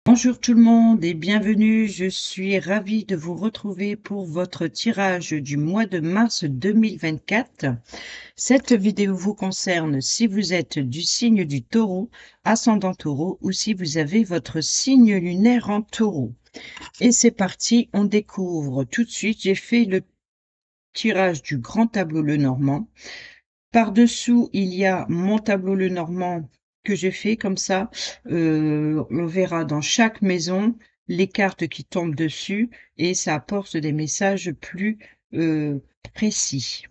Bonjour tout le monde et bienvenue. Je suis ravie de vous retrouver pour votre tirage du mois de mars 2024. Cette vidéo vous concerne si vous êtes du signe du Taureau, ascendant Taureau, ou si vous avez votre signe lunaire en Taureau. Et c'est parti, on découvre tout de suite. J'ai fait le tirage du grand tableau Lenormand. Par-dessous, il y a mon tableau Lenormand que j'ai fait comme ça. On verra dans chaque maison les cartes qui tombent dessus et ça apporte des messages plus précis.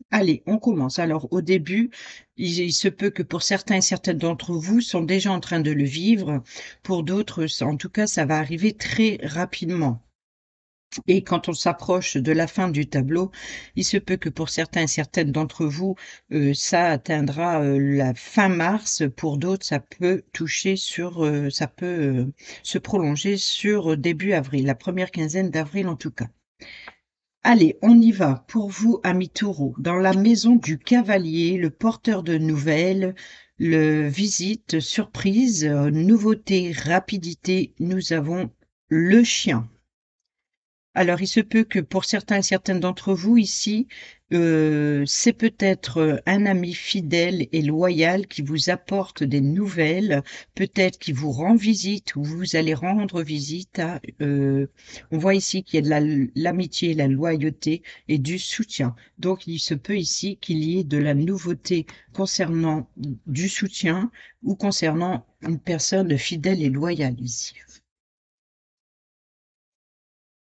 Allez, on commence. Alors, au début, il se peut que pour certains et certaines d'entre vous sont déjà en train de le vivre. Pour d'autres, en tout cas, ça va arriver très rapidement. Et quand on s'approche de la fin du tableau, il se peut que pour certains et certaines d'entre vous, ça atteindra la fin mars. Pour d'autres, ça peut toucher sur, ça peut se prolonger sur début avril, la première quinzaine d'avril en tout cas. Allez, on y va. Pour vous, amis taureaux, dans la maison du cavalier, le porteur de nouvelles, le visite, surprise, nouveauté, rapidité, nous avons le chien. Alors, il se peut que pour certains et certaines d'entre vous ici, c'est peut-être un ami fidèle et loyal qui vous apporte des nouvelles, peut-être qui vous rend visite ou vous allez rendre visite à... on voit ici qu'il y a de l'amitié, la loyauté et du soutien. Donc, il se peut ici qu'il y ait de la nouveauté concernant du soutien ou concernant une personne fidèle et loyale ici.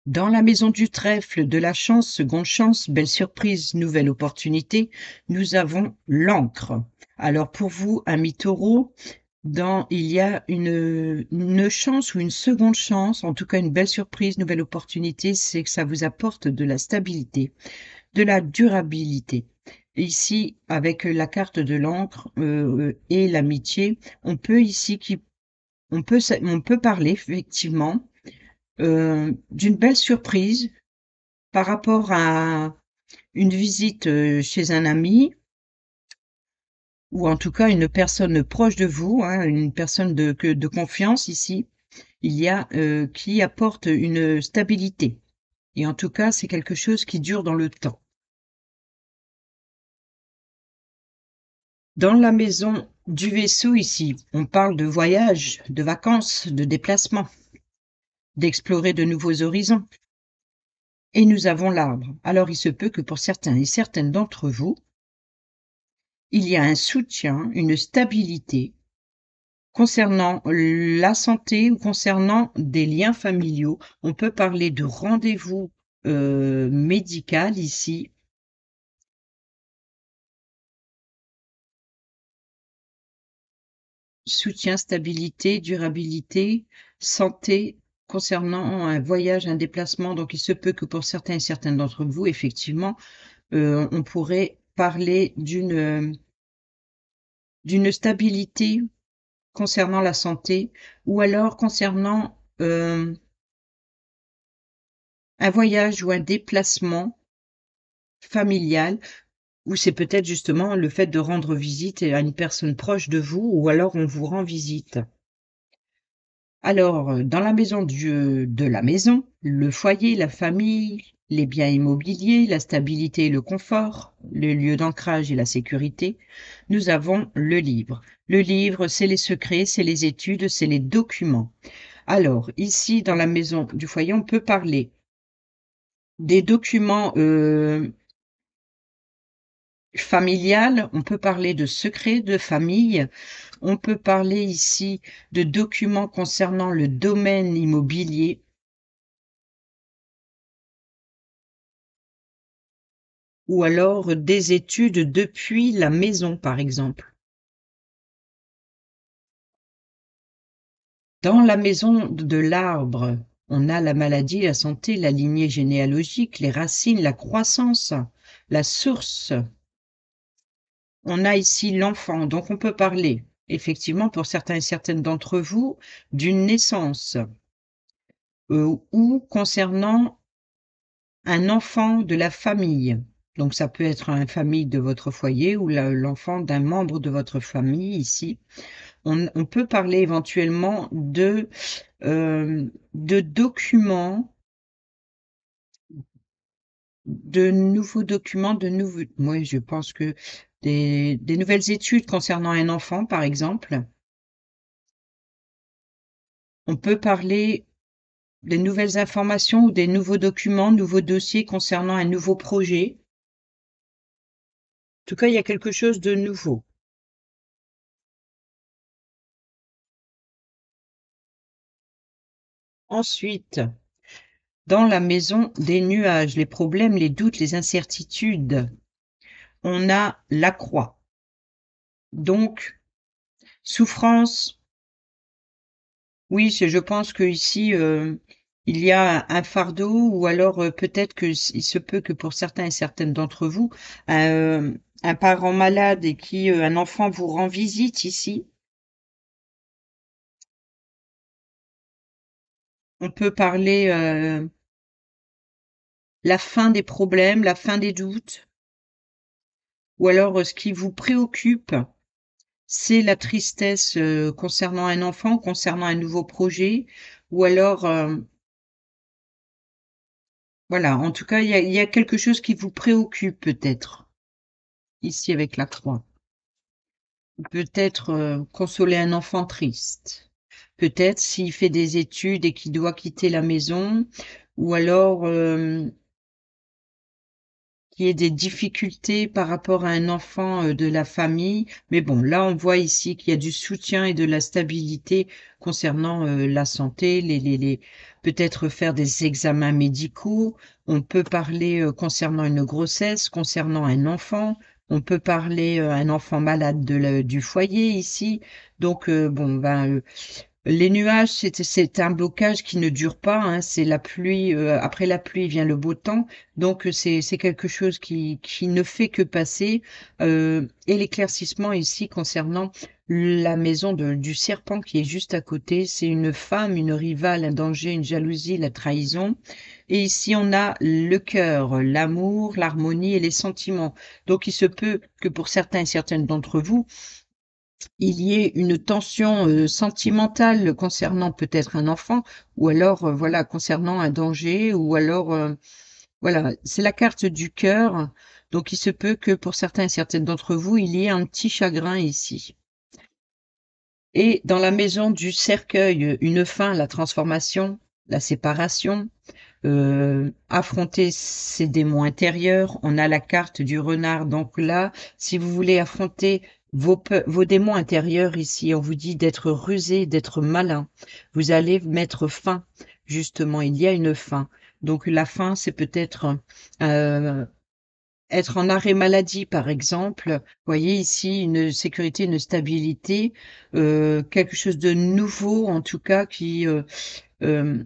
Dans la maison du trèfle, de la chance, seconde chance, belle surprise, nouvelle opportunité, nous avons l'encre. Alors pour vous, amis taureaux, il y a une chance ou une seconde chance, en tout cas une belle surprise, nouvelle opportunité, c'est que ça vous apporte de la stabilité, de la durabilité. Ici, avec la carte de l'encre et l'amitié, on peut parler effectivement d'une belle surprise par rapport à une visite chez un ami ou en tout cas une personne proche de vous, hein, une personne de confiance ici, il y a qui apporte une stabilité. Et en tout cas, c'est quelque chose qui dure dans le temps. Dans la maison du vaisseau ici, on parle de voyage, de vacances, de déplacement, d'explorer de nouveaux horizons. Et nous avons l'arbre. Alors il se peut que pour certains et certaines d'entre vous, il y a un soutien, une stabilité concernant la santé ou concernant des liens familiaux. On peut parler de rendez-vous médical ici. Soutien, stabilité, durabilité, santé concernant un voyage, un déplacement. Donc il se peut que pour certains et certaines d'entre vous, effectivement, on pourrait parler d'une stabilité concernant la santé ou alors concernant un voyage ou un déplacement familial ou c'est peut-être justement le fait de rendre visite à une personne proche de vous ou alors on vous rend visite. Alors, dans la maison de la maison, le foyer, la famille, les biens immobiliers, la stabilité et le confort, le lieu d'ancrage et la sécurité, nous avons le livre. Le livre, c'est les secrets, c'est les études, c'est les documents. Alors, ici, dans la maison du foyer, on peut parler des documents familial, on peut parler de secrets de famille, on peut parler ici de documents concernant le domaine immobilier, ou alors des études depuis la maison, par exemple. Dans la maison de l'arbre, on a la maladie, la santé, la lignée généalogique, les racines, la croissance, la source. On a ici l'enfant, donc on peut parler, effectivement, pour certains et certaines d'entre vous, d'une naissance ou concernant un enfant de la famille. Donc ça peut être une famille de votre foyer ou l'enfant d'un membre de votre famille ici. On peut parler éventuellement de documents, de nouveaux documents, moi je pense que des nouvelles études concernant un enfant, par exemple. On peut parler des nouvelles informations ou des nouveaux documents, nouveaux dossiers concernant un nouveau projet. En tout cas, il y a quelque chose de nouveau. Ensuite, dans la maison des nuages, les problèmes, les doutes, les incertitudes, on a la croix. Donc, souffrance, oui, je pense que ici il y a un fardeau, ou alors peut-être que il se peut que pour certains et certaines d'entre vous, un parent malade et qui un enfant vous rend visite ici. On peut parler la fin des problèmes, la fin des doutes, ou alors ce qui vous préoccupe, c'est la tristesse concernant un enfant, concernant un nouveau projet, ou alors voilà, en tout cas, il y a quelque chose qui vous préoccupe peut-être, ici avec la croix. Peut-être consoler un enfant triste. Peut-être s'il fait des études et qu'il doit quitter la maison, ou alors qu'il y ait des difficultés par rapport à un enfant de la famille. Mais bon, là, on voit ici qu'il y a du soutien et de la stabilité concernant la santé, peut-être faire des examens médicaux. On peut parler concernant une grossesse, concernant un enfant. On peut parler un enfant malade du foyer ici. Donc, bon, ben, les nuages, c'est un blocage qui ne dure pas, hein, c'est la pluie, après la pluie vient le beau temps, donc c'est quelque chose qui ne fait que passer. Et l'éclaircissement ici concernant la maison du serpent qui est juste à côté, c'est une femme, une rivale, un danger, une jalousie, la trahison. Et ici on a le cœur, l'amour, l'harmonie et les sentiments. Donc il se peut que pour certains et certaines d'entre vous, il y ait une tension sentimentale concernant peut-être un enfant, ou alors voilà, concernant un danger, ou alors voilà, c'est la carte du cœur. Donc il se peut que pour certains et certaines d'entre vous, il y ait un petit chagrin ici. Et dans la maison du cercueil, une fin, la transformation, la séparation, affronter ses démons intérieurs. On a la carte du renard. Donc là, si vous voulez affronter vos démons intérieurs ici, on vous dit d'être rusé, d'être malin. Vous allez mettre fin. Justement, il y a une fin. Donc la fin, c'est peut-être être en arrêt maladie, par exemple. Vous voyez ici une sécurité, une stabilité, quelque chose de nouveau, en tout cas, euh,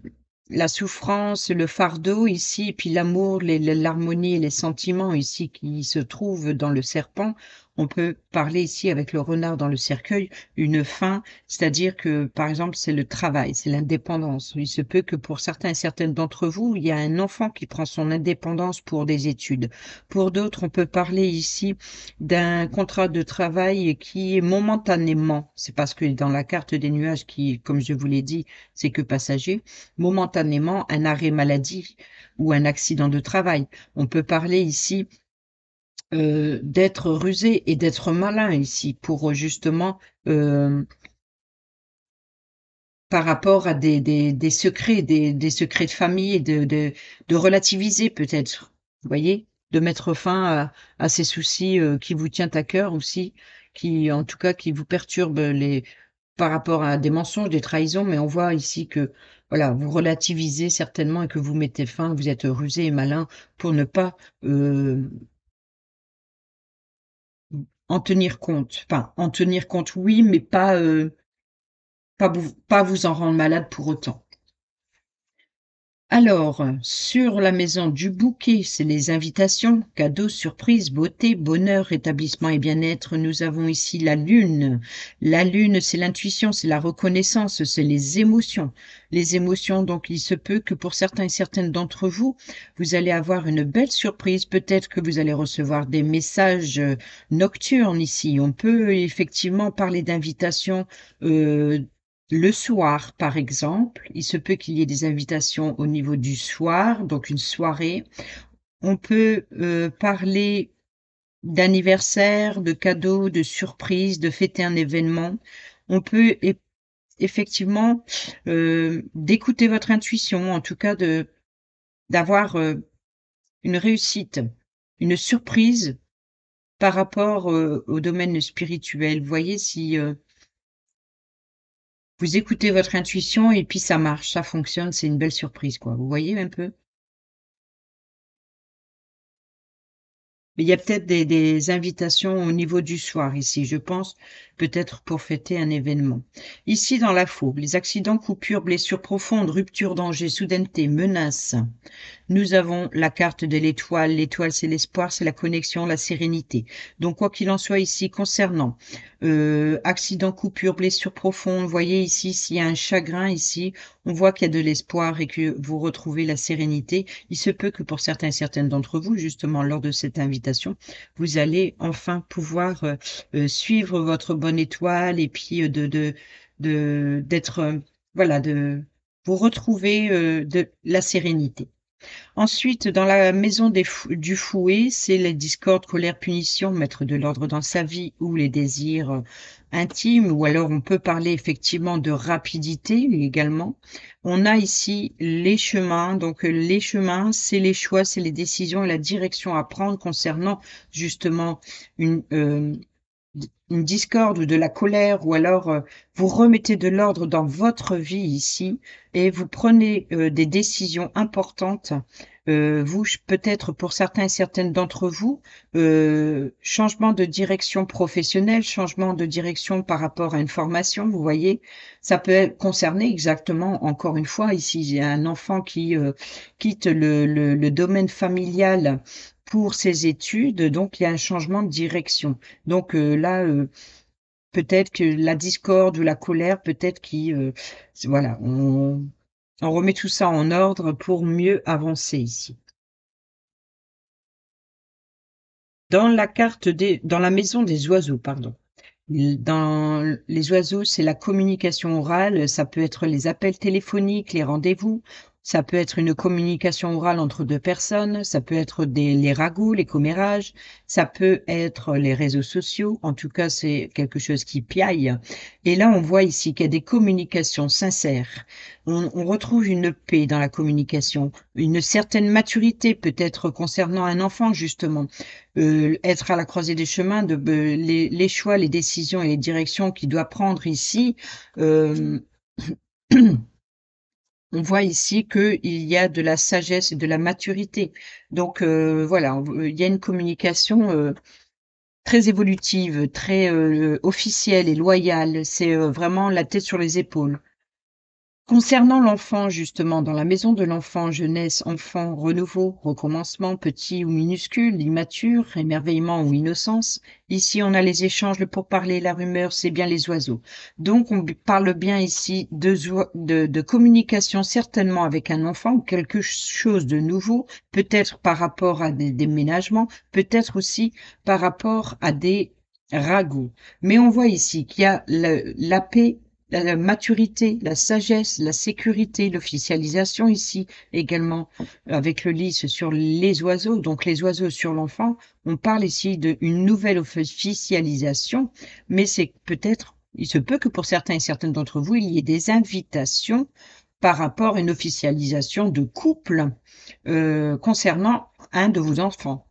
la souffrance, le fardeau ici, et puis l'amour, l'harmonie et les sentiments ici qui se trouvent dans le serpent. On peut parler ici avec le renard dans le cercueil, une fin, c'est-à-dire que, par exemple, c'est le travail, c'est l'indépendance. Il se peut que pour certains et certaines d'entre vous, il y a un enfant qui prend son indépendance pour des études. Pour d'autres, on peut parler ici d'un contrat de travail qui est momentanément, c'est parce que dans la carte des nuages qui, comme je vous l'ai dit, c'est que passager, momentanément un arrêt maladie ou un accident de travail. On peut parler ici d'être rusé et d'être malin ici pour justement par rapport à des secrets, des secrets de famille, et de relativiser peut-être, vous voyez, de mettre fin à ces soucis qui vous tient à cœur aussi, qui en tout cas qui vous perturbent par rapport à des mensonges, des trahisons, mais on voit ici que voilà, vous relativisez certainement et que vous mettez fin, vous êtes rusé et malin pour ne pas en tenir compte. Enfin, en tenir compte, oui, mais pas vous en rendre malade pour autant. Alors, sur la maison du bouquet, c'est les invitations, cadeaux, surprises, beauté, bonheur, établissement et bien-être. Nous avons ici la lune. La lune, c'est l'intuition, c'est la reconnaissance, c'est les émotions. Les émotions, donc, il se peut que pour certains et certaines d'entre vous, vous allez avoir une belle surprise. Peut-être que vous allez recevoir des messages nocturnes ici. On peut effectivement parler d'invitations le soir, par exemple. Il se peut qu'il y ait des invitations au niveau du soir, donc une soirée. On peut, parler d'anniversaire, de cadeaux, de surprises, de fêter un événement. On peut effectivement, d'écouter votre intuition, en tout cas de d'avoir, une réussite, une surprise par rapport, au domaine spirituel. Vous voyez si, vous écoutez votre intuition et puis ça marche, ça fonctionne, c'est une belle surprise, quoi. Vous voyez un peu? Mais il y a peut-être des invitations au niveau du soir ici, je pense, peut-être pour fêter un événement. Ici, dans la fougue, les accidents, coupures, blessures profondes, ruptures, dangers, soudaineté, menaces. Nous avons la carte de l'étoile. L'étoile, c'est l'espoir, c'est la connexion, la sérénité. Donc, quoi qu'il en soit ici, concernant accident, coupure, blessure profonde, vous voyez ici, s'il y a un chagrin ici, on voit qu'il y a de l'espoir et que vous retrouvez la sérénité. Il se peut que pour certains et certaines d'entre vous, justement, lors de cette invitation, vous allez enfin pouvoir suivre votre bonne étoile et puis d'être, voilà, de vous retrouver de la sérénité. Ensuite, dans la maison du fouet, c'est les discordes, colère, punition, mettre de l'ordre dans sa vie ou les désirs intimes, ou alors on peut parler effectivement de rapidité également. On a ici les chemins, donc les chemins, c'est les choix, c'est les décisions et la direction à prendre concernant justement une, une discorde ou de la colère, ou alors vous remettez de l'ordre dans votre vie ici et vous prenez des décisions importantes. Vous, peut-être pour certains et certaines d'entre vous, changement de direction professionnelle, changement de direction par rapport à une formation, vous voyez, ça peut concerner exactement, encore une fois, ici, il y a un enfant qui quitte le domaine familial pour ses études, donc il y a un changement de direction. Donc là, peut-être que la discorde ou la colère, peut-être qui, voilà, on remet tout ça en ordre pour mieux avancer ici. Dans la maison des oiseaux, pardon. Dans les oiseaux, c'est la communication orale, ça peut être les appels téléphoniques, les rendez-vous, ça peut être une communication orale entre 2 personnes, ça peut être les ragots, les commérages, ça peut être les réseaux sociaux. En tout cas, c'est quelque chose qui piaille. Et là, on voit ici qu'il y a des communications sincères. On retrouve une paix dans la communication, une certaine maturité peut-être concernant un enfant justement. Être à la croisée des chemins, les choix, les décisions et les directions qu'il doit prendre ici, on voit ici qu'il y a de la sagesse et de la maturité. Donc voilà, il y a une communication très évolutive, très officielle et loyale. C'est vraiment la tête sur les épaules. Concernant l'enfant, justement, dans la maison de l'enfant, jeunesse, enfant, renouveau, recommencement, petit ou minuscule, immature, émerveillement ou innocence, ici on a les échanges, le pourparler, la rumeur, c'est bien les oiseaux. Donc on parle bien ici de communication certainement avec un enfant, quelque chose de nouveau, peut-être par rapport à des déménagements, peut-être aussi par rapport à des ragots. Mais on voit ici qu'il y a la paix, la maturité, la sagesse, la sécurité, l'officialisation ici également avec le lys sur les oiseaux, donc les oiseaux sur l'enfant. On parle ici d'une nouvelle officialisation, mais c'est peut-être, il se peut que pour certains et certaines d'entre vous, il y ait des invitations par rapport à une officialisation de couple concernant un de vos enfants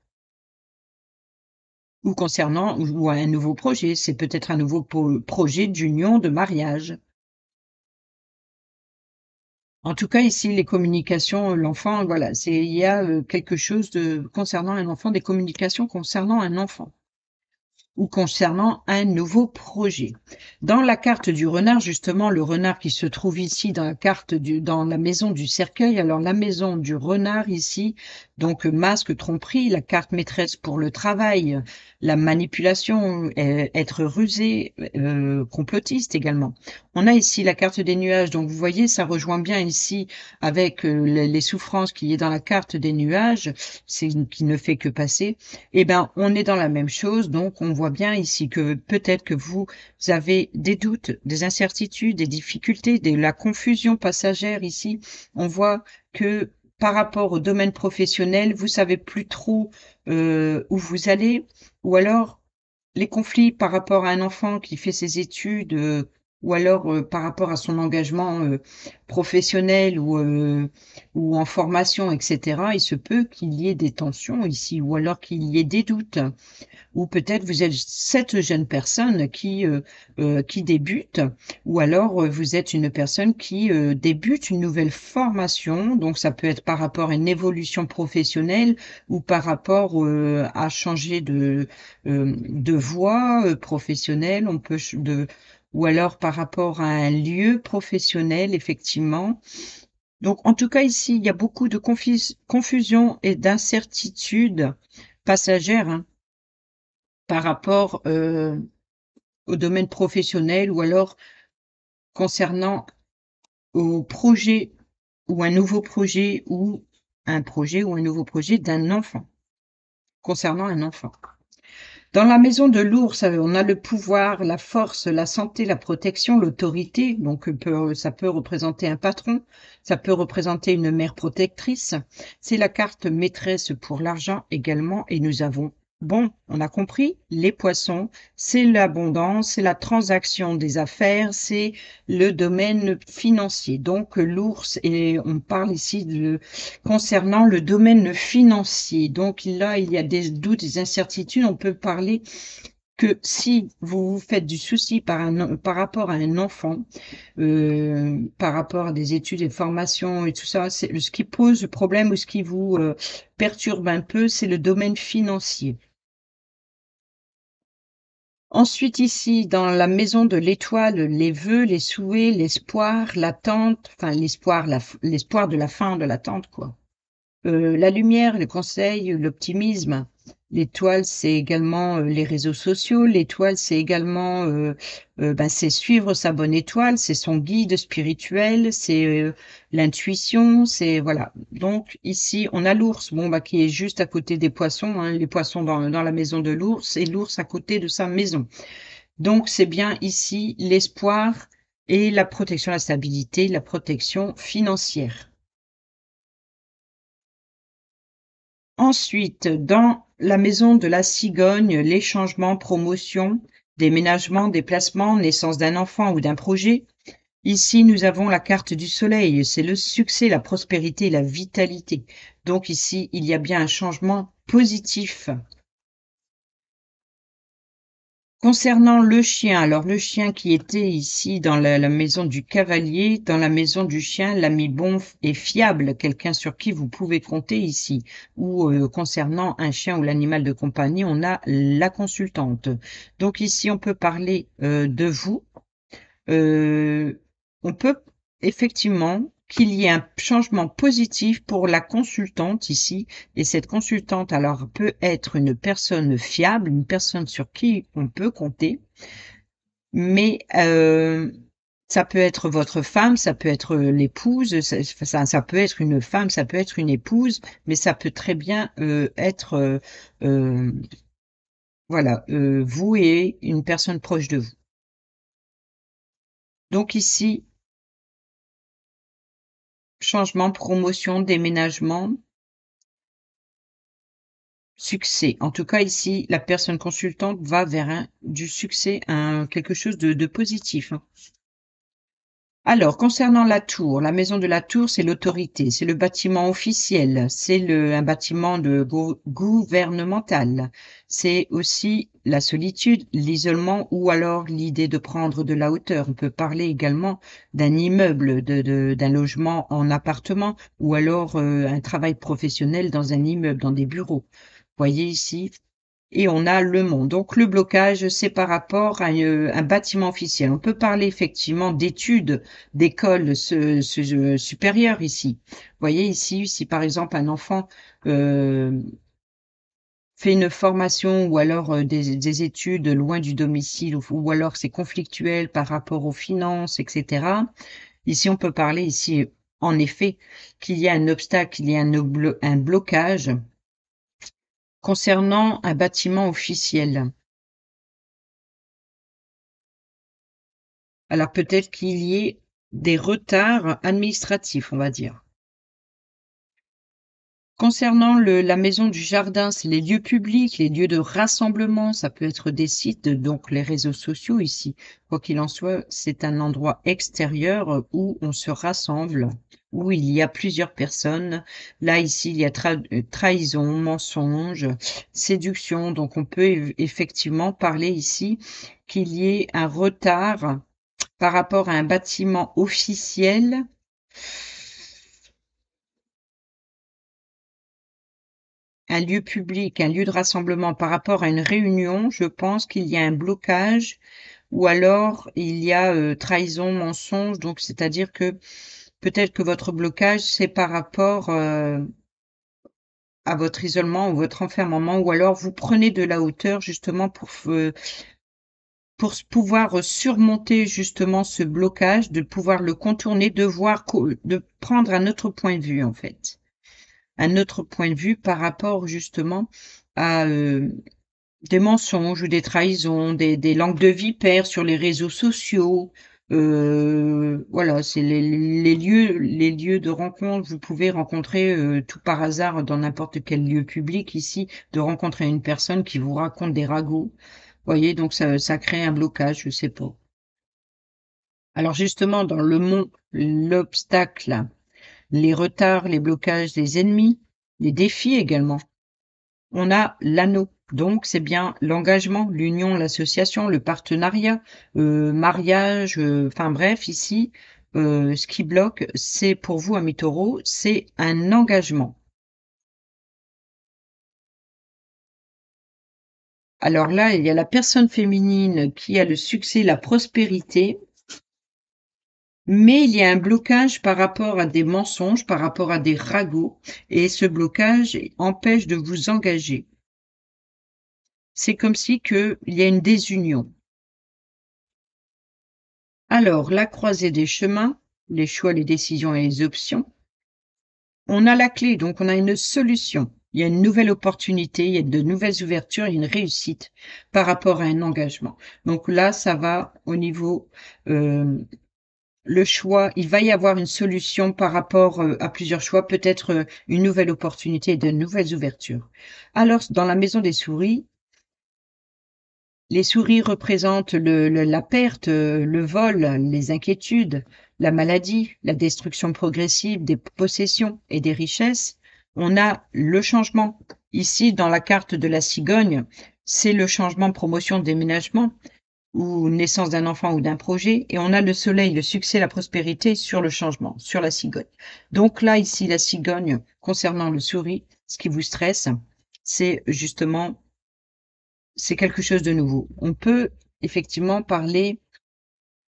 ou concernant ou un nouveau projet. C'est peut-être un nouveau projet d'union, de mariage. En tout cas, ici, les communications, l'enfant, voilà, il y a quelque chose de concernant un enfant, des communications concernant un enfant. ou concernant un nouveau projet. Dans la carte du renard, justement, le renard qui se trouve ici dans la carte dans la maison du cercueil. Alors, la maison du renard ici, donc masque, tromperie, la carte maîtresse pour le travail, la manipulation, être rusé, complotiste également. On a ici la carte des nuages. Donc, vous voyez, ça rejoint bien ici avec les souffrances qui est dans la carte des nuages, c'est qui ne fait que passer. Eh ben, on est dans la même chose, donc on voit bien ici que peut-être que vous avez des doutes, des incertitudes, des difficultés, de la confusion passagère ici. On voit que par rapport au domaine professionnel, vous savez plus trop où vous allez, ou alors les conflits par rapport à un enfant qui fait ses études, ou alors par rapport à son engagement professionnel ou en formation, etc. Il se peut qu'il y ait des tensions ici, ou alors qu'il y ait des doutes. Ou peut-être vous êtes cette jeune personne qui débute, ou alors vous êtes une personne qui débute une nouvelle formation. Donc ça peut être par rapport à une évolution professionnelle ou par rapport à changer de voie professionnelle. On peut ou alors par rapport à un lieu professionnel, effectivement. Donc en tout cas ici, il y a beaucoup de confusion et d'incertitude passagère, hein, par rapport au domaine professionnel ou alors concernant au projet ou un nouveau projet ou un projet ou un nouveau projet d'un enfant, concernant un enfant. Dans la maison de l'ours, on a le pouvoir, la force, la santé, la protection, l'autorité. Donc, ça peut représenter un patron, ça peut représenter une mère protectrice. C'est la carte maîtresse pour l'argent également. Et nous avons, bon, on a compris, les poissons, c'est l'abondance, c'est la transaction des affaires, c'est le domaine financier. Donc, l'ours, et on parle ici concernant le domaine financier. Donc là, il y a des doutes, des incertitudes. On peut parler que si vous vous faites du souci par rapport à un enfant, par rapport à des études et formations et tout ça, c'est ce qui pose problème ou ce qui vous perturbe un peu, c'est le domaine financier. Ensuite, ici, dans la maison de l'étoile, les vœux, les souhaits, l'espoir, l'attente, enfin l'espoir, l'espoir de la fin de l'attente, quoi. La lumière, le conseil, l'optimisme. L'étoile, c'est également les réseaux sociaux. L'étoile, c'est également, c'est suivre sa bonne étoile, c'est son guide spirituel, c'est l'intuition, c'est voilà. Donc ici, on a l'ours, bon qui est juste à côté des poissons, hein, les poissons dans la maison de l'ours et l'ours à côté de sa maison. Donc c'est bien ici l'espoir et la protection, la stabilité, la protection financière. Ensuite, dans la maison de la cigogne, les changements, promotions, déménagements, déplacements, naissance d'un enfant ou d'un projet. Ici, nous avons la carte du soleil, c'est le succès, la prospérité, la vitalité. Donc ici, il y a bien un changement positif. Concernant le chien, alors le chien qui était ici dans la maison du cavalier, dans la maison du chien, l'ami bon et fiable, quelqu'un sur qui vous pouvez compter ici. Ou concernant un chien ou l'animal de compagnie, on a la consultante. Donc ici, on peut parler de vous. On peut effectivement qu'il y ait un changement positif pour la consultante ici. Et cette consultante, alors, peut être une personne fiable, une personne sur qui on peut compter, mais ça peut être votre femme, ça peut être l'épouse, ça peut être une femme, ça peut être une épouse, mais ça peut très bien être, voilà, vous et une personne proche de vous. Donc ici, changement, promotion, déménagement, succès. En tout cas, ici, la personne consultante va vers du succès, quelque chose de positif, hein. Alors, concernant la tour, la maison de la tour, c'est l'autorité, c'est le bâtiment officiel, c'est un bâtiment gouvernemental. C'est aussi la solitude, l'isolement ou alors l'idée de prendre de la hauteur. On peut parler également d'un immeuble, d'un logement en appartement ou alors un travail professionnel dans un immeuble, dans des bureaux. Voyez ici. et on a le monde. Donc le blocage, c'est par rapport à un bâtiment officiel. On peut parler effectivement d'études, d'écoles supérieures ici. Vous voyez ici, si par exemple un enfant fait une formation ou alors des études loin du domicile ou alors c'est conflictuel par rapport aux finances, etc. Ici, on peut parler ici, en effet, qu'il y a un obstacle, qu'il y a un blocage concernant un bâtiment officiel. Alors peut-être qu'il y ait des retards administratifs, on va dire. Concernant la maison du jardin, c'est les lieux publics, les lieux de rassemblement, ça peut être des sites, donc les réseaux sociaux ici. Quoi qu'il en soit, c'est un endroit extérieur où on se rassemble, où il y a plusieurs personnes. Là, ici, il y a trahison, mensonge, séduction. Donc, on peut effectivement parler ici qu'il y ait un retard par rapport à un bâtiment officiel. Un lieu public, un lieu de rassemblement par rapport à une réunion, je pense qu'il y a un blocage ou alors il y a trahison, mensonge. Donc, c'est-à-dire que peut-être que votre blocage, c'est par rapport à votre isolement ou votre enfermement, ou alors vous prenez de la hauteur justement pour pouvoir surmonter justement ce blocage, de pouvoir le contourner, de prendre un autre point de vue en fait. Un autre point de vue par rapport justement à des mensonges ou des trahisons, des langues de vipère sur les réseaux sociaux. Voilà, c'est les lieux de rencontre. Vous pouvez rencontrer tout par hasard dans n'importe quel lieu public ici, de rencontrer une personne qui vous raconte des ragots. Voyez, donc ça crée un blocage, je sais pas. Alors justement, dans le mont, l'obstacle, les retards, les blocages, les ennemis, les défis également. On a l'anneau, donc c'est bien l'engagement, l'union, l'association, le partenariat, mariage, enfin bref, ici, ce qui bloque, c'est pour vous, amis taureaux, c'est un engagement. Alors là, il y a la personne féminine qui a le succès, la prospérité, mais il y a un blocage par rapport à des mensonges, par rapport à des ragots, et ce blocage empêche de vous engager. C'est comme si il y a une désunion. Alors, la croisée des chemins, les choix, les décisions et les options. On a la clé, donc on a une solution. Il y a une nouvelle opportunité, il y a de nouvelles ouvertures, il y a une réussite par rapport à un engagement. Donc là, ça va au niveau le choix. Il va y avoir une solution par rapport à plusieurs choix, peut-être une nouvelle opportunité et de nouvelles ouvertures. Alors, dans la maison des souris, les souris représentent la perte, le vol, les inquiétudes, la maladie, la destruction progressive des possessions et des richesses. On a le changement. Ici, dans la carte de la cigogne, c'est le changement, promotion, déménagement ou naissance d'un enfant ou d'un projet. Et on a le soleil, le succès, la prospérité sur le changement, sur la cigogne. Donc là, ici, la cigogne, concernant le souris, ce qui vous stresse, c'est justement c'est quelque chose de nouveau. On peut effectivement parler,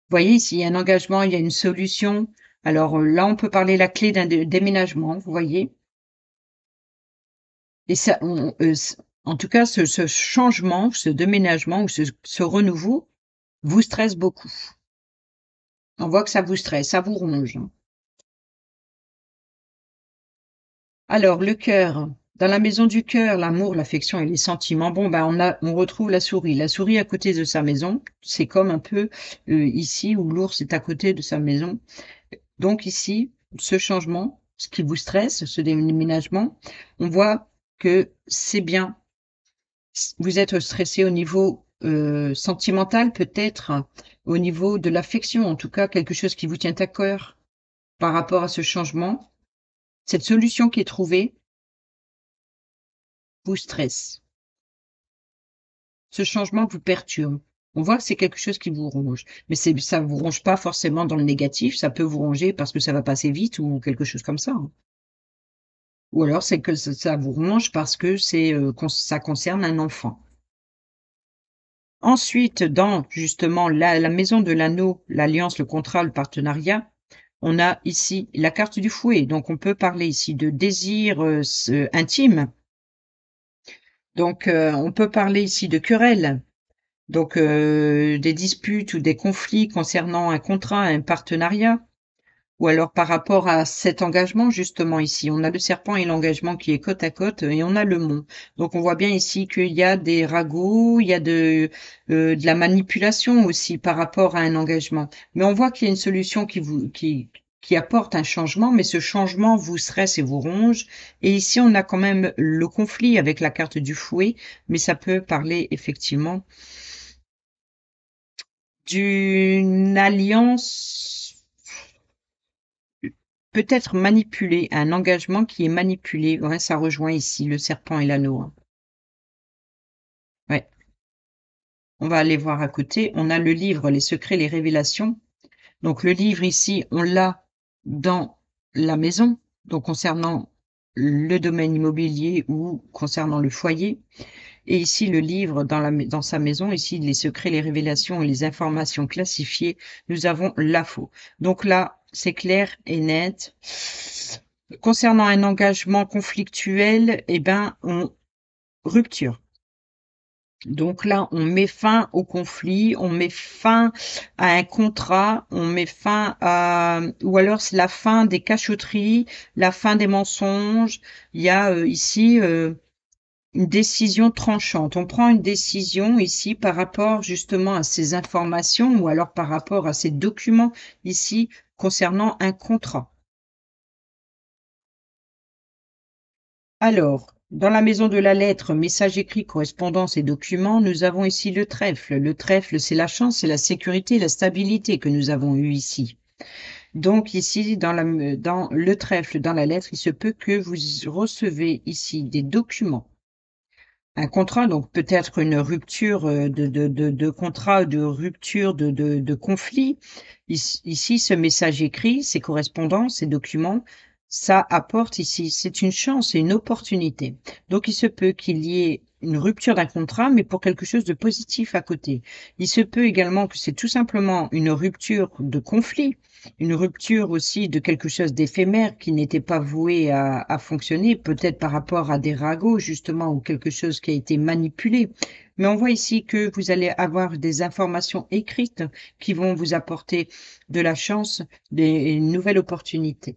vous voyez ici, il y a un engagement, il y a une solution. Alors là, on peut parler la clé d'un déménagement, vous voyez. Et ça, en tout cas, ce changement, ce déménagement ou ce renouveau vous stresse beaucoup. On voit que ça vous stresse, ça vous ronge. Alors, le cœur. Dans la maison du cœur, l'amour, l'affection et les sentiments. Bon, ben, on retrouve la souris. La souris à côté de sa maison, c'est comme un peu ici où l'ours est à côté de sa maison. Donc ici, ce changement, ce qui vous stresse, ce déménagement, on voit que c'est bien. Vous êtes stressé au niveau sentimental, peut-être, au niveau de l'affection, en tout cas, quelque chose qui vous tient à cœur par rapport à ce changement. Cette solution qui est trouvée vous stresse. Ce changement vous perturbe. On voit que c'est quelque chose qui vous ronge. Mais ça vous ronge pas forcément dans le négatif, ça peut vous ronger parce que ça va passer vite ou quelque chose comme ça, hein. Ou alors c'est que ça vous ronge parce que ça concerne un enfant. Ensuite, dans justement la maison de l'anneau, l'alliance, le contrat, le partenariat, on a ici la carte du fouet. Donc on peut parler ici de désir, intime. Donc on peut parler ici de querelles. Donc des disputes ou des conflits concernant un contrat, un partenariat. Ou alors par rapport à cet engagement, justement ici, on a le serpent et l'engagement qui est côte à côte et on a le mont. Donc on voit bien ici qu'il y a des ragots, il y a de la manipulation aussi par rapport à un engagement. Mais on voit qu'il y a une solution qui apporte un changement, mais ce changement vous stresse et vous ronge. Et ici, on a quand même le conflit avec la carte du fouet, mais ça peut parler effectivement d'une alliance peut-être manipulé, un engagement qui est manipulé. Ouais, ça rejoint ici le serpent et l'anneau, hein. Ouais, on va aller voir à côté. On a le livre Les secrets, les révélations. Donc le livre ici, on l'a dans la maison, donc concernant le domaine immobilier ou concernant le foyer. Et ici, le livre dans sa maison, ici, les secrets, les révélations et les informations classifiées, nous avons la faux. Donc là, c'est clair et net. Concernant un engagement conflictuel, eh ben, rupture. Donc là, on met fin au conflit, on met fin à un contrat, on met fin à, ou alors c'est la fin des cachotteries, la fin des mensonges. Il y a ici une décision tranchante. On prend une décision ici par rapport justement à ces informations ou alors par rapport à ces documents ici concernant un contrat. Alors, dans la maison de la lettre, message écrit, correspondance et documents, nous avons ici le trèfle. Le trèfle, c'est la chance, c'est la sécurité, la stabilité que nous avons eu ici. Donc ici, dans le trèfle, dans la lettre, il se peut que vous recevez ici des documents. Un contrat, donc peut-être une rupture de contrat, de rupture de conflit. Ici, ce message écrit, ces correspondances, ces documents, ça apporte ici, c'est une chance, c'est une opportunité. Donc, il se peut qu'il y ait une rupture d'un contrat, mais pour quelque chose de positif à côté. Il se peut également que c'est tout simplement une rupture de conflit, une rupture aussi de quelque chose d'éphémère qui n'était pas voué à fonctionner, peut-être par rapport à des ragots, justement, ou quelque chose qui a été manipulé. Mais on voit ici que vous allez avoir des informations écrites qui vont vous apporter de la chance, des nouvelles opportunités.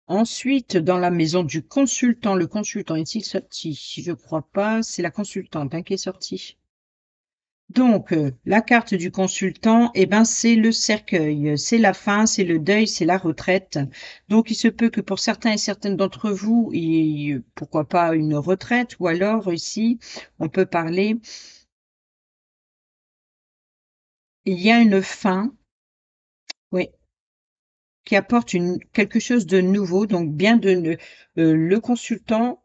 Ensuite, dans la maison du consultant, le consultant est-il sorti? Je crois pas, c'est la consultante, hein, qui est sortie. Donc, la carte du consultant, eh ben, c'est le cercueil, c'est la fin, c'est le deuil, c'est la retraite. Donc, il se peut que pour certains et certaines d'entre vous, pourquoi pas une retraite, ou alors ici, on peut parler, il y a une fin, oui, qui apporte quelque chose de nouveau. Donc, le consultant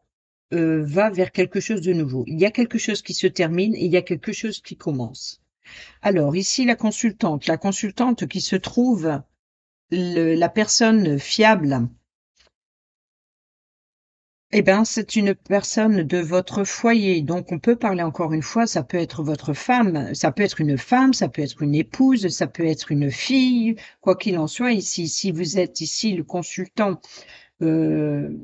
va vers quelque chose de nouveau. Il y a quelque chose qui se termine et il y a quelque chose qui commence. Alors ici, la consultante qui se trouve la personne fiable, eh ben, c'est une personne de votre foyer. Donc, on peut parler encore une fois, ça peut être votre femme, ça peut être une femme, ça peut être une épouse, ça peut être une fille, quoi qu'il en soit. Ici, si vous êtes ici le consultant, euh,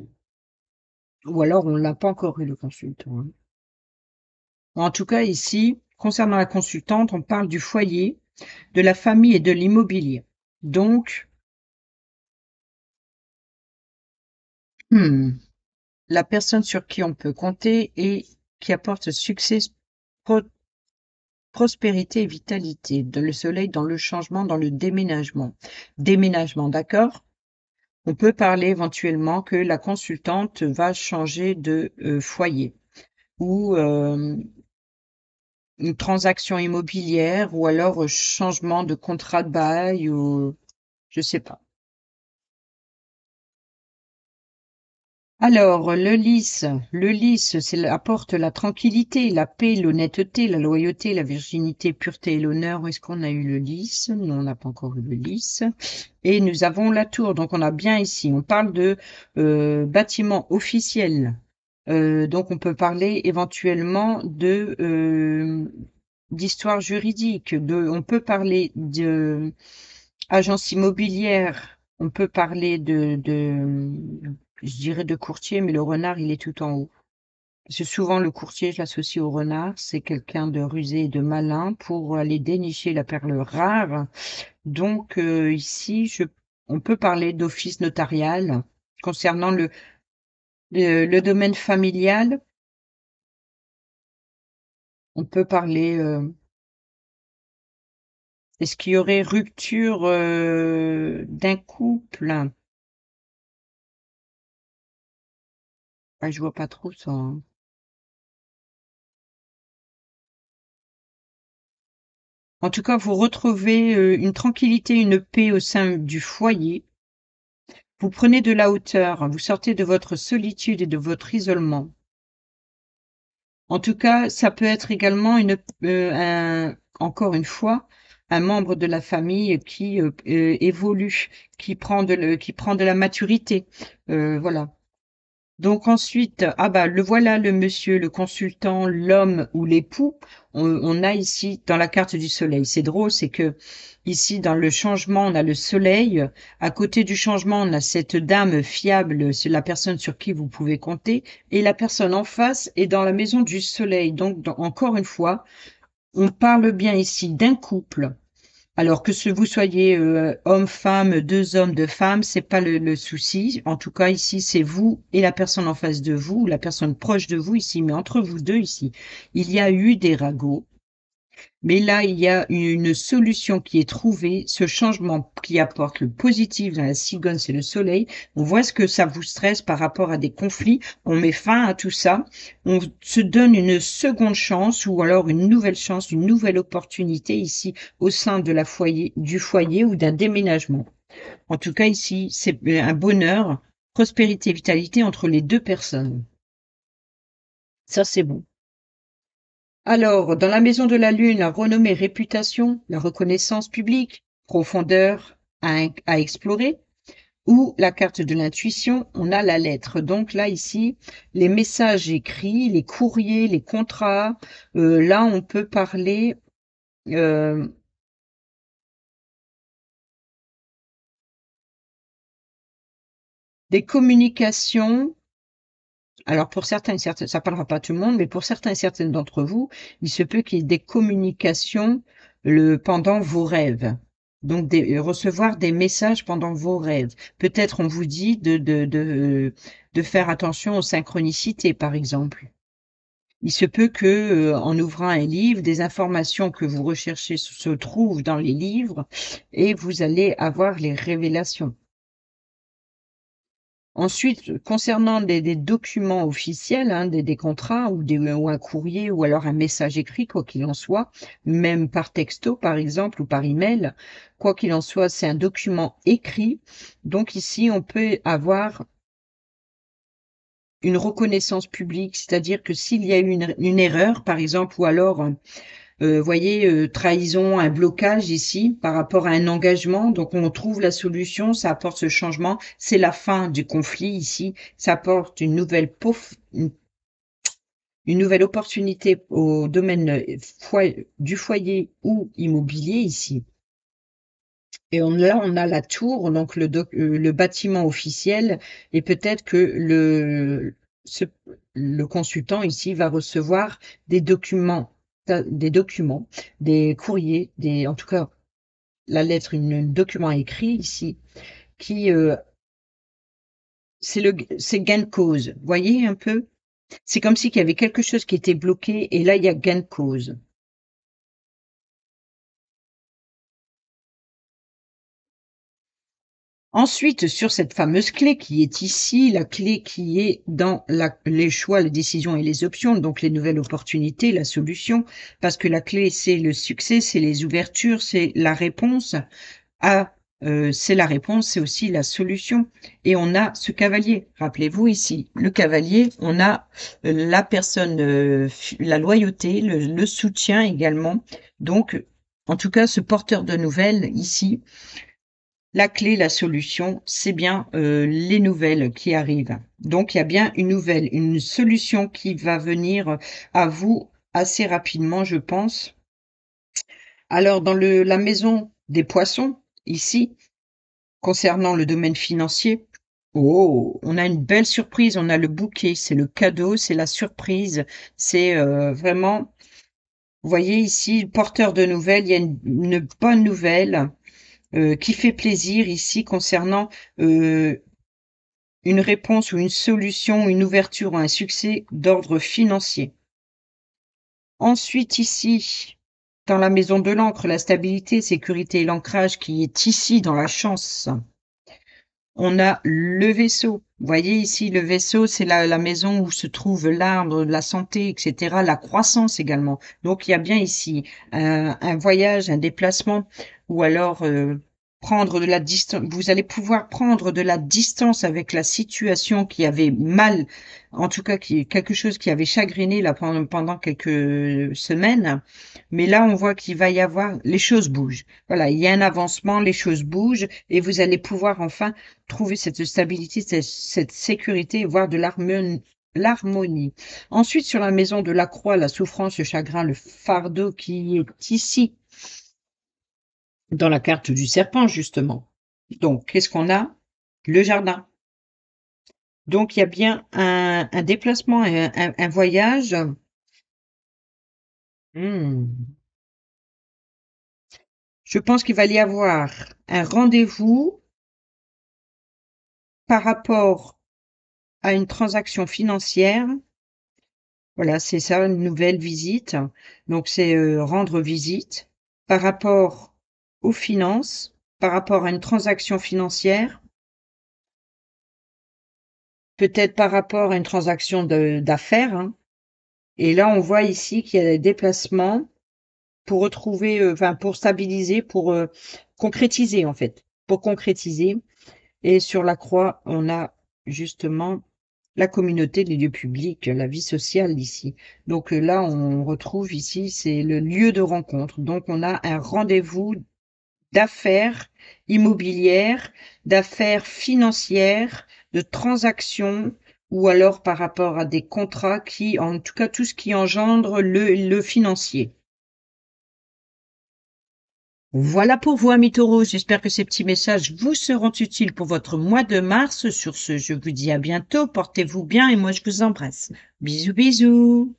ou alors on l'a pas encore eu le consultant, hein. En tout cas, ici, concernant la consultante, on parle du foyer, de la famille et de l'immobilier. Donc, hmm, la personne sur qui on peut compter et qui apporte succès, pro- prospérité et vitalité. Le soleil dans le changement, dans le déménagement. Déménagement, d'accord? On peut parler éventuellement que la consultante va changer de foyer ou une transaction immobilière ou alors changement de contrat de bail ou je sais pas. Alors, le lys, apporte la tranquillité, la paix, l'honnêteté, la loyauté, la virginité, pureté et l'honneur. Où est-ce qu'on a eu le lys? Non, on n'a pas encore eu le lys. Et nous avons la tour, donc on a bien ici. On parle de bâtiment officiel. Donc on peut parler éventuellement d'histoire juridique, on peut parler de agence immobilière, on peut parler je dirais de courtier, mais le renard, il est tout en haut. Parce que souvent, le courtier, je l'associe au renard, c'est quelqu'un de rusé et de malin pour aller dénicher la perle rare. Donc ici, on peut parler d'office notarial concernant le domaine familial. On peut parler, est-ce qu'il y aurait rupture d'un couple? Ah, je vois pas trop ça, hein. En tout cas, vous retrouvez une tranquillité, une paix au sein du foyer. Vous prenez de la hauteur, vous sortez de votre solitude et de votre isolement. En tout cas, ça peut être également encore une fois, un membre de la famille qui évolue, qui prend de la maturité. Voilà. Donc ensuite, ah bah le voilà le monsieur, le consultant, l'homme ou l'époux. On a ici dans la carte du soleil. C'est drôle, c'est que ici dans le changement, on a le soleil. À côté du changement, on a cette dame fiable, c'est la personne sur qui vous pouvez compter. Et la personne en face est dans la maison du soleil. Donc encore une fois, on parle bien ici d'un couple. Alors vous soyez homme, femme, deux hommes, deux femmes, c'est pas le souci. En tout cas, ici, c'est vous et la personne en face de vous, la personne proche de vous ici, mais entre vous deux ici, il y a eu des ragots. Mais là, il y a une solution qui est trouvée, ce changement qui apporte le positif dans la cigogne, c'est le soleil. On voit ce que ça vous stresse par rapport à des conflits. On met fin à tout ça. On se donne une seconde chance ou alors une nouvelle chance, une nouvelle opportunité ici au sein de du foyer ou d'un déménagement. En tout cas, ici, c'est un bonheur, prospérité, vitalité entre les deux personnes. Ça, c'est bon. Alors, dans la maison de la Lune, la renommée, réputation, la reconnaissance publique, profondeur à explorer, ou la carte de l'intuition, on a la lettre. Donc là, ici, les messages écrits, les courriers, les contrats, là, on peut parler euh, des communications. Alors pour certains et certaines, ça parlera pas à tout le monde, mais pour certains et certaines d'entre vous, il se peut qu'il y ait des communications pendant vos rêves. Donc recevoir des messages pendant vos rêves. Peut-être on vous dit de faire attention aux synchronicités, par exemple. Il se peut que, en ouvrant un livre, des informations que vous recherchez se trouvent dans les livres et vous allez avoir les révélations. Ensuite, concernant des documents officiels, hein, des contrats ou un courrier ou alors un message écrit, quoi qu'il en soit, même par texto par exemple ou par email, quoi qu'il en soit, c'est un document écrit. Donc ici, on peut avoir une reconnaissance publique, c'est-à-dire que s'il y a eu une erreur, par exemple, ou alors voyez, trahison, un blocage ici par rapport à un engagement. Donc on trouve la solution, ça apporte ce changement. C'est la fin du conflit ici. Ça apporte une nouvelle opportunité au domaine du foyer ou immobilier ici. Et là, on a la tour, donc le bâtiment officiel, et peut-être que le consultant ici va recevoir des documents, des documents, des courriers, en tout cas, la lettre, un document écrit ici, qui, c'est gain de cause. Voyez un peu? C'est comme si il y avait quelque chose qui était bloqué, et là, il y a gain de cause. Ensuite, sur cette fameuse clé qui est ici, la clé qui est dans les choix, les décisions et les options, donc les nouvelles opportunités, la solution, parce que la clé, c'est le succès, c'est les ouvertures, c'est la réponse c'est la réponse, c'est aussi la solution. Et on a ce cavalier. Rappelez-vous ici, le cavalier, on a la personne, la loyauté, le soutien également. Donc, en tout cas, ce porteur de nouvelles ici, La clé, la solution, c'est bien les nouvelles qui arrivent. Donc, il y a bien une nouvelle, une solution qui va venir à vous assez rapidement, je pense. Alors, dans la maison des poissons, ici, concernant le domaine financier, oh, on a une belle surprise, on a le bouquet, c'est le cadeau, c'est la surprise, c'est vraiment, vous voyez ici, porteur de nouvelles, il y a une bonne nouvelle qui fait plaisir ici concernant une réponse ou une solution, une ouverture ou un succès d'ordre financier. Ensuite, ici, dans la maison de l'encre, la stabilité, sécurité et l'ancrage qui est ici dans la chance. On a le vaisseau. Vous voyez ici, le vaisseau, c'est la maison où se trouve l'arbre, la santé, etc., la croissance également. Donc, il y a bien ici un voyage, un déplacement, ou alors prendre de la distance. Vous allez pouvoir prendre de la distance avec la situation qui avait mal, en tout cas, quelque chose qui avait chagriné là pendant quelques semaines. Mais là, on voit qu'il va y avoir, les choses bougent. Voilà, il y a un avancement, les choses bougent, et vous allez pouvoir enfin trouver cette stabilité, cette sécurité, voire de l'harmonie. Ensuite, sur la maison de la croix, la souffrance, le chagrin, le fardeau qui est ici, dans la carte du serpent, justement. Donc, qu'est-ce qu'on a? Le jardin. Donc, il y a bien un déplacement, un voyage. Je pense qu'il va y avoir un rendez-vous par rapport à une transaction financière. Voilà, c'est ça, une nouvelle visite. Donc, c'est rendre visite par rapport aux finances, par rapport à une transaction financière, peut-être par rapport à une transaction d'affaires, hein. Et là, on voit ici qu'il y a des déplacements pour retrouver, enfin, pour stabiliser, pour concrétiser, en fait, pour concrétiser. Et sur la croix, on a justement la communauté, les lieux publics, la vie sociale ici. Donc là, on retrouve ici, c'est le lieu de rencontre. Donc on a un rendez-vous d'affaires immobilières, d'affaires financières, de transactions, ou alors par rapport à des contrats qui, en tout cas, tout ce qui engendre le financier. Voilà pour vous, amis taureaux. J'espère que ces petits messages vous seront utiles pour votre mois de mars. Sur ce, je vous dis à bientôt. Portez-vous bien et moi, je vous embrasse. Bisous, bisous.